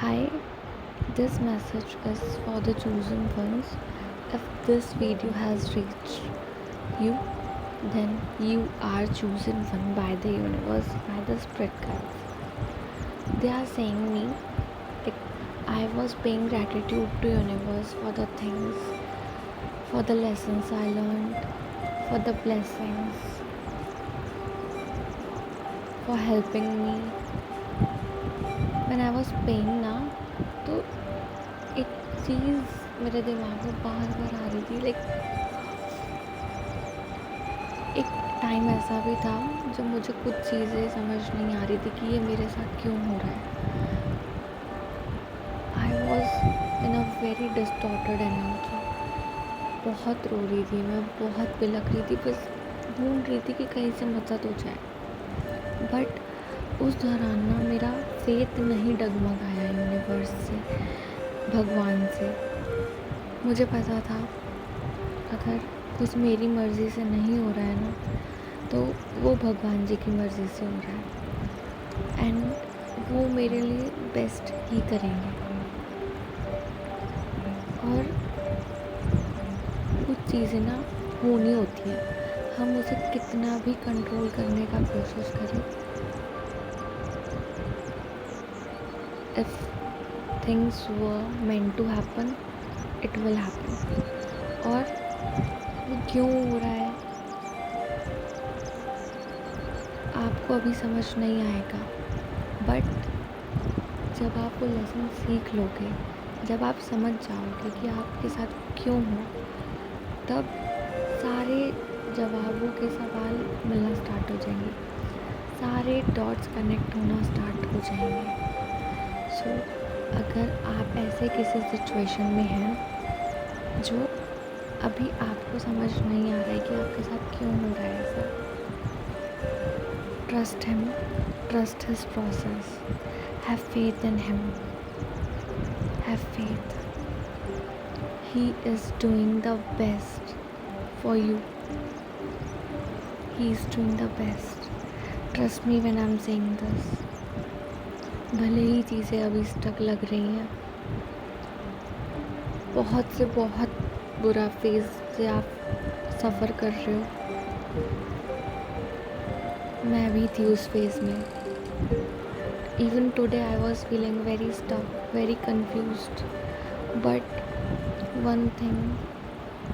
Hi, this message is for the chosen ones. If this video has reached you, then you are chosen one by the universe, by the spirit guides. They are saying me that I was paying gratitude to universe for the things, for the lessons I learned, for the blessings, for helping me. When I was paying ना तो एक चीज़ मेरे दिमाग में बार बार आ रही थी। एक time ऐसा भी था जब मुझे कुछ चीज़ें समझ नहीं आ रही थी कि ये मेरे साथ क्यों हो रहा है। I was in a very distorted energy. बहुत रो रही थी मैं, बहुत बिलख रही थी, बस ढूंढ रही थी कि कहीं से मदद हो जाए। बट उस दौरान ना मेरा फेथ नहीं डगमगाया यूनिवर्स से, भगवान से। मुझे पता था अगर कुछ मेरी मर्ज़ी से नहीं हो रहा है ना, तो वो भगवान जी की मर्ज़ी से हो रहा है एंड वो मेरे लिए बेस्ट ही करेंगे। और कुछ चीज़ें ना होनी होती हैं, हम उसे कितना भी कंट्रोल करने का कोशिश करें, if things were meant to happen it will happen. और वो क्यों हो रहा है आपको अभी समझ नहीं आएगा, बट जब आप वो लेसन सीख लोगे, जब आप समझ जाओगे कि आपके साथ क्यों हो, तब सारे जवाबों के सवाल मिलना स्टार्ट हो जाएंगे, सारे डॉट्स कनेक्ट होना स्टार्ट हो जाएंगे। सो अगर आप ऐसे किसी सिचुएशन में हैं जो अभी आपको समझ नहीं आ रहा है कि आपके साथ क्यों हो रहा है ऐसा, trust him, trust his process, have faith in him, have faith. He is doing the best for you, he is doing the best. Trust me when I am saying this. भले ही चीज़ें अभी स्टक लग रही हैं, बहुत से बहुत बुरा फेज़ से आप सफ़र कर रहे हो, मैं भी थी उस फेज़ में। Even today I was feeling very stuck, very confused, but one thing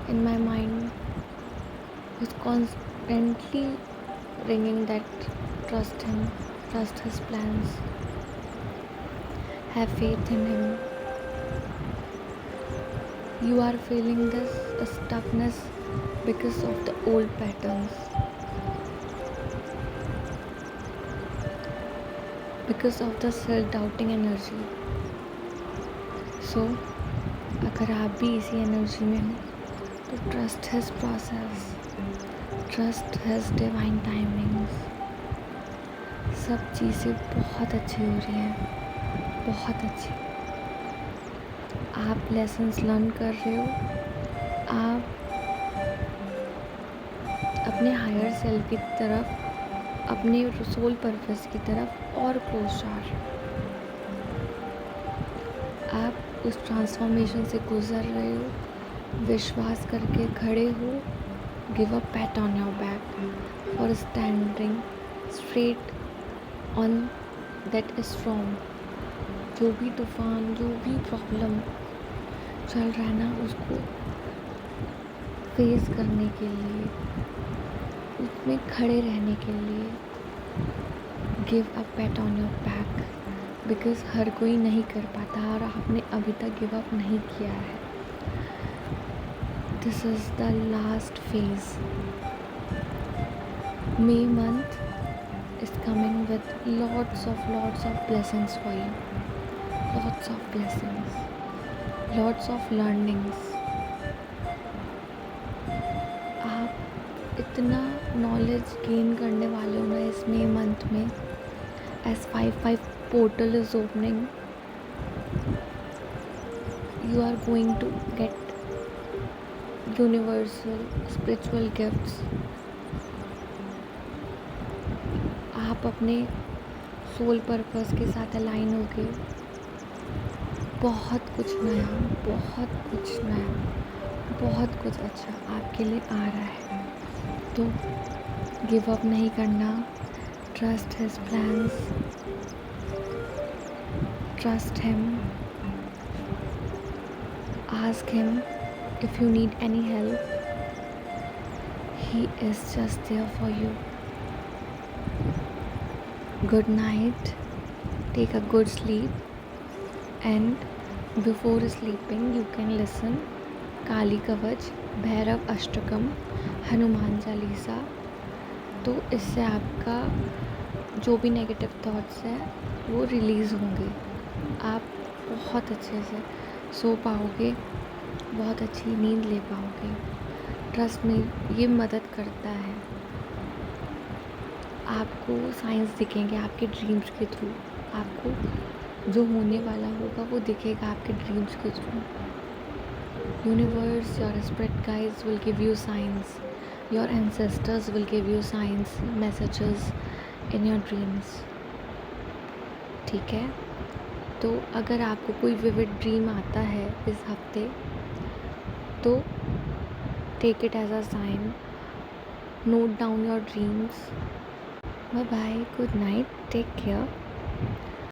in my mind was constantly ringing that trust him, trust his plans, have faith in him. You are feeling this stuckness because of the old patterns, because of the self-doubting energy. So अगर आप भी इसी energy में हो तो trust his process, trust his divine timings. सब चीज़ें बहुत अच्छी हो रही हैं, बहुत अच्छी। आप लेसन्स लर्न कर रहे हो, आप अपने हायर सेल्फ की तरफ, अपने सोल पर्पस की तरफ और क्लोज जा रहे हो। आप उस ट्रांसफॉर्मेशन से गुज़र रहे हो, विश्वास करके खड़े हो। Give a pat on your back for standing straight on that strong. जो भी तूफान, जो भी प्रॉब्लम चल रहा है ना, उसको फेस करने के लिए, उसमें खड़े रहने के लिए give a pat on your back, because हर कोई नहीं कर पाता और आपने अभी तक गिव अप नहीं किया है। This is the last phase. May month is coming with lots of blessings for you, lots of blessings, lots of learnings. आप इतना नॉलेज गेन करने वाले हो ना इस मे मंथ में, as 5/5 portal is opening. You are going to get universal spiritual gifts. आप अपने सोल पर्पस के साथ अलाइन हो गए, बहुत कुछ नया, बहुत कुछ नया, बहुत कुछ अच्छा आपके लिए आ रहा है। तो गिव अप नहीं करना, trust his plans, trust him, ask him if you need any help. He is just there for you. Good night, take a good sleep, and before sleeping you can listen काली कवच, भैरव अष्टकम, हनुमान चालीसा। तो इससे आपका जो भी negative thoughts हैं वो release होंगे, आप बहुत अच्छे से सो पाओगे, बहुत अच्छी नींद ले पाओगे। ट्रस्ट में ये मदद करता है। आपको साइंस दिखेंगे आपके ड्रीम्स के थ्रू, आपको जो होने वाला होगा वो दिखेगा आपके ड्रीम्स के through. Universe, your spirit guides will give you science, your ancestors will give you science, messages in your dreams. ठीक है, तो अगर आपको कोई विविड ड्रीम आता है इस हफ्ते तो take it as a sign, note down your dreams. Bye bye, good night, take care.